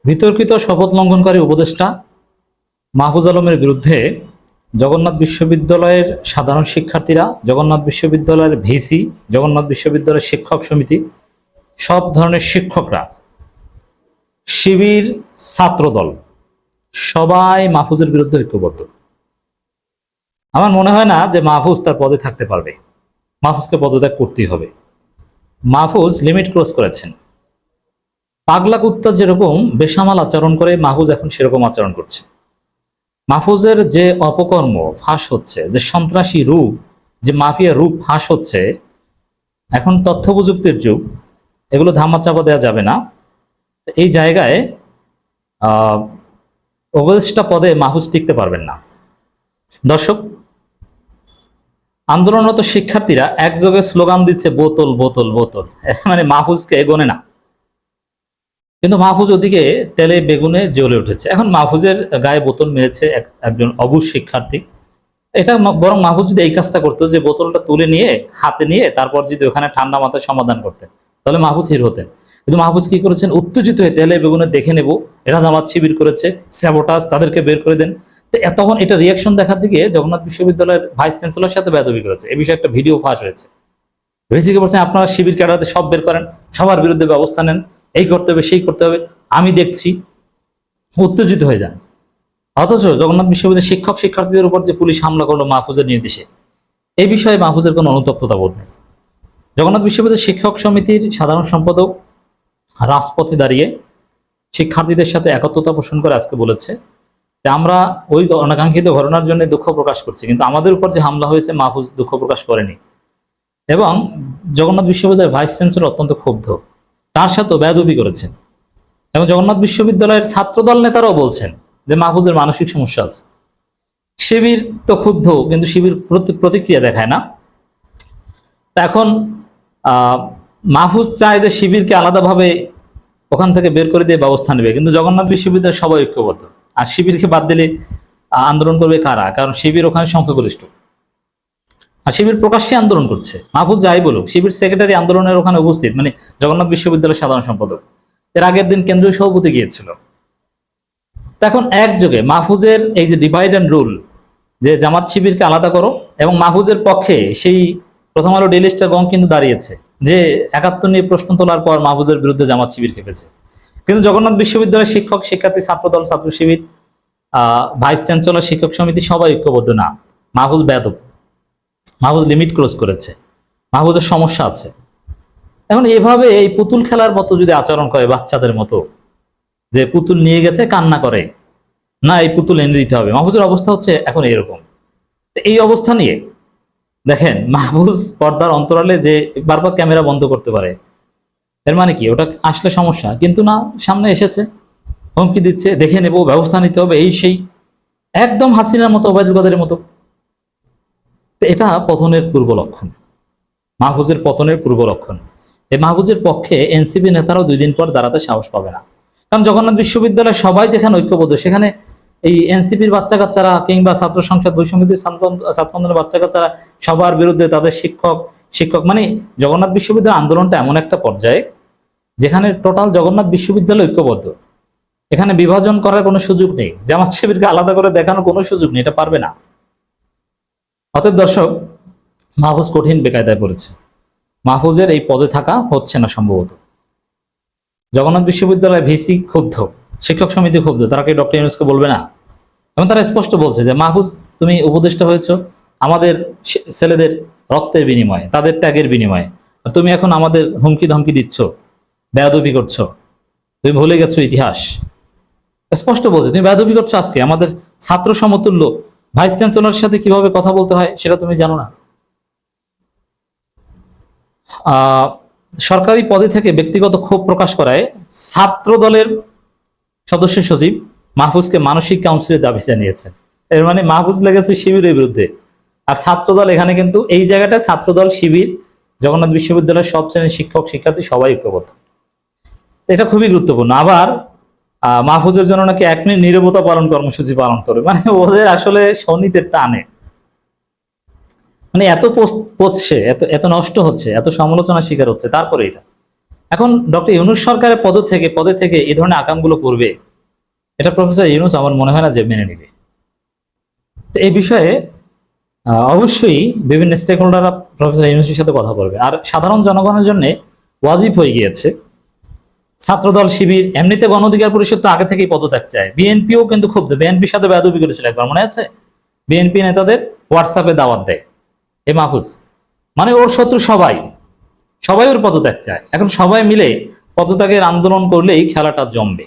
বিতর্কিত শপথ লঙ্ঘনকারী উপদেষ্টা মাহফুজ আলমের বিরুদ্ধে জগন্নাথ বিশ্ববিদ্যালয়ের সাধারণ শিক্ষার্থীরা, জগন্নাথ বিশ্ববিদ্যালয়ের ভিসি, জগন্নাথ বিশ্ববিদ্যালয়ের শিক্ষক সমিতি, সব ধরনের শিক্ষকরা, শিবির, ছাত্রদল সবাই মাহফুজের বিরুদ্ধে ঐক্যবদ্ধ। আমার মনে হয় না যে মাহফুজ তার পদে থাকতে পারবে। মাহফুজকে পদত্যাগ করতেই হবে। মাহফুজ লিমিট ক্রস করেছেন। পাগলা কুত্তা যেরকম বেসামাল আচরণ করে, মাহফুজ এখন সেরকম আচরণ করছে। মাহফুজের যে অপকর্ম ফাঁস হচ্ছে, যে সন্ত্রাসী রূপ, যে মাফিয়া রূপ ফাঁস হচ্ছে, এখন তথ্য প্রযুক্তির যুগ, এগুলো ধামা চাপা দেওয়া যাবে না। এই জায়গায় উপদেষ্টা পদে মাহফুজ টিকতে পারবেন না। দর্শক, আন্দোলনরত শিক্ষার্থীরা একযোগে স্লোগান দিচ্ছে বোতল বোতল বোতল, মানে মাহফুজকে এগোনে না। কিন্তু মাহফুজ ওদিকে তেলে বেগুনে জ্বলে উঠেছে। এখন মাহফুজের গায়ে বোতল মেরেছে একজন অবুঝ শিক্ষার্থী। এটা বরং মাহফুজ যদি এই কাজটা করতো, যে বোতলটা তুলে নিয়ে হাতে নিয়ে তারপর যদি ওখানে ঠান্ডা মাথায় সমাধান করতেন, তাহলে মাহফুজ হির হতেন। কিন্তু মাহফুজ কি করেছেন? উত্তেজিত হয়ে তেলে বেগুনে দেখে নেব, এরা জামাত শিবির করেছে, স্যাবোটাজ, তাদেরকে বের করে দেন। তো তখন এটা রিয়াকশন দেখার দিকে জগন্নাথ বিশ্ববিদ্যালয়ের ভাইস চ্যান্সেলর সাথে বেয়াদবি করেছে। এই বিষয়ে একটা ভিডিও ফাঁস হয়েছে। ভিসিকে বলছেন আপনারা শিবির ক্যাডারতে সব বের করেন, সবার বিরুদ্ধে ব্যবস্থা নেন, এই করতে হবে সেই করতে হবে, আমি দেখছি। উত্তেজিত হয়ে যান। অথচ জগন্নাথ বিশ্ববিদ্যালয়ের শিক্ষক শিক্ষার্থীদের উপর যে পুলিশ হামলা করলো মাহফুজের নির্দেশে, এই বিষয়ে মাহফুজের কোনো অনুতপ্ততা বোধ নেই। জগন্নাথ বিশ্ববিদ্যালয়ের শিক্ষক সমিতির সাধারণ সম্পাদক রাজপথে দাঁড়িয়ে শিক্ষার্থীদের সাথে একত্রতা পোষণ করে আজকে বলেছে যে আমরা ওই অনাকাঙ্ক্ষিত ঘটনার জন্য দুঃখ প্রকাশ করছি, কিন্তু আমাদের উপর যে হামলা হয়েছে মাহফুজ দুঃখ প্রকাশ করেনি। এবং জগন্নাথ বিশ্ববিদ্যালয়ের ভাইস চ্যান্সেলর অত্যন্ত ক্ষুব্ধ, তার সাথেও বেয়াদবি করেছেন। এবং জগন্নাথ বিশ্ববিদ্যালয়ের ছাত্রদল নেতারাও বলছেন যে মাহফুজের মানসিক সমস্যা আছে। শিবির তো ক্ষুব্ধ, কিন্তু শিবির প্রতিক্রিয়া দেখায় না। তা এখন মাহফুজ চায় যে শিবিরকে আলাদাভাবে ওখান থেকে বের করে দিয়ে ব্যবস্থা নেবে, কিন্তু জগন্নাথ বিশ্ববিদ্যালয় সবাই ঐক্যবদ্ধ। আর শিবিরকে বাদ দিলে আন্দোলন করবে কারা? কারণ শিবির ওখানে সংখ্যাগরিষ্ঠ, আর শিবির প্রকাশ্যে আন্দোলন করছে। মাহফুজ যাই বলুক, শিবির সেক্রেটারি আন্দোলনের ওখানে উপস্থিত, মানে জগন্নাথ বিশ্ববিদ্যালয়ের সাধারণ সম্পাদক। এর আগের দিন কেন্দ্রীয় সভাপতি গিয়েছিল। এখন একযোগে মাহফুজের এই যে ডিভাইড অ্যান্ড রুল, যে জামাত শিবিরকে আলাদা করো, এবং মাহফুজের পক্ষে সেই প্রথম আলো ডেইলি স্টার গং কিন্তু দাঁড়িয়েছে যে ৭১ নিয়ে প্রশ্ন তোলার পর মাহফুজের বিরুদ্ধে জামাত শিবির খেপেছে। কিন্তু জগন্নাথ বিশ্ববিদ্যালয়ের শিক্ষক শিক্ষার্থী ছাত্রদল ছাত্র শিবির ভাইস চ্যান্সেলর শিক্ষক সমিতি সবাই ঐক্যবদ্ধ না। মাহফুজ বেয়াদব, মাহফুজ লিমিট ক্রস করেছে, মাহফুজের সমস্যা আছে। এখন এভাবে এই পুতুল খেলার মতো যদি আচরণ করে, বাচ্চাদের মতো, যে পুতুল নিয়ে গেছে কান্না করে, না এই পুতুল এনে দিতে হবে, মাহফুজের অবস্থা হচ্ছে এখন এরকম। এই অবস্থা নিয়ে দেখেন মাহফুজ পর্দার অন্তরালে যে বারবার ক্যামেরা বন্ধ করতে পারে, এর মানে কি ওটা আসলে সমস্যা? কিন্তু না, সামনে এসেছে, হুমকি দিচ্ছে, দেখে নেব, ব্যবস্থা নিতে হবে, এই সেই, একদম হাসিনার মতো, ওবায়দুল কাদেরের মতো। এটা পতনের পূর্ব লক্ষণ, মাহফুজের পতনের পূর্ব লক্ষণ। এই মাহফুজের পক্ষে এনসিপি নেতারাও 2 দিন পর দাঁড়াতে সাহস পাবে না। কারণ জগন্নাথ বিশ্ববিদ্যালয়ের সবাই যেখানে ঐক্যবদ্ধ, সেখানে এই এনসিপির বাচ্চা কাচ্চারা কিংবা ছাত্র সংসদ বৈষম্যবিরোধী ছাত্র আন্দোলনের বাচ্চা কাচ্চারা সবার বিরুদ্ধে তাদের শিক্ষক মানে জগন্নাথ বিশ্ববিদ্যালয় আন্দোলনটা এমন একটা পর্যায়ে যেখানে টোটাল জগন্নাথ বিশ্ববিদ্যালয় ঐক্যবদ্ধ। এখানে বিভাজন করার কোনো সুযোগ নেই, জামাত শিবিরকে আলাদা করে দেখানোর কোনো সুযোগ নেই, এটা পারবে না। অতএব দর্শক, মাহফুজ কঠিন বেকায়দায় পড়েছে। মাহফুজের এই পদে থাকা হচ্ছে না সম্ভবত। জগন্নাথ বিশ্ববিদ্যালয় ভিসি ক্ষুব্ধ, শিক্ষক সমিতি ক্ষুব্ধ, তারা কি ডক্টর ইউনূসকে বলবে না? এবং তারা স্পষ্ট বলছে যে মাহফুজ, তুমি উপদেষ্টা হয়েছ আমাদের ছেলেদের রক্তের বিনিময়ে, তাদের ত্যাগের বিনিময়ে, তুমি এখন আমাদের হুমকি ধমকি দিচ্ছ, বেয়াদবি করছো, তুমি ভুলে গেছো ইতিহাস। স্পষ্ট বলছে তুমি বেয়াদবি করছো। আজকে আমাদের ছাত্র সমতুল্য ভাইস চ্যান্সেলরের সাথে কিভাবে কথা বলতে হয় সেটা তুমি জানো না। সরকারি পদে থেকে ব্যক্তিগত ক্ষোভ প্রকাশ করায় ছাত্র দলের সদস্য সচিব মাহফুজকে মানসিক কাউন্সিলের দাবি জানিয়েছেন। এর মানে মাহফুজ লেগেছে শিবিরের বিরুদ্ধে, আর ছাত্রদল এখানে কিন্তু এই জায়গাটা ছাত্রদল শিবির জগন্নাথ বিশ্ববিদ্যালয়ের সব শ্রেণীর শিক্ষক শিক্ষার্থী সবাই ঐক্যবদ্ধ। এটা খুবই গুরুত্বপূর্ণ। আবার মাহফুজের জন্য নাকি 1 মিনিট নীরবতা পালন কর্মসূচি পালন করবে, মানে ওদের আসলে শনিতে টানে, মানে এত পচছে, এত নষ্ট হচ্ছে, এত সমালোচনার শিকার হচ্ছে, তারপরে এটা এখন ডক্টর ইউনূস সরকারের পদে থেকে এই ধরনের আকামগুলো করবে, এটা প্রফেসর ইউনূস আমার মনে হয় না যে মেনে নিবে। তো এই বিষয়ে অবশ্যই বিভিন্ন স্টেক হোল্ডাররা প্রফেসর ইউনূসের সাথে কথা বলবে। আর সাধারণ জনগণের জন্য ওয়াজিব হয়ে গিয়েছে, ছাত্রদল শিবির, এমনিতে গণ অধিকার পরিষদ তো আগে থেকেই পদত্যাগ চায়, বিএনপিও কিন্তু খুব, বিএনপির সাথে বেয়াদবি করেছিল একবার, মনে আছে? বিএনপি নেতাদের হোয়াটসঅ্যাপে দাওয়াত দেয় এ মাহফুজ, মানে ওর শত্রু সবাই ওর পদত্যাগ চায়। এখন সবাই মিলে পদত্যাগের আন্দোলন করলেই খেলাটা জমবে।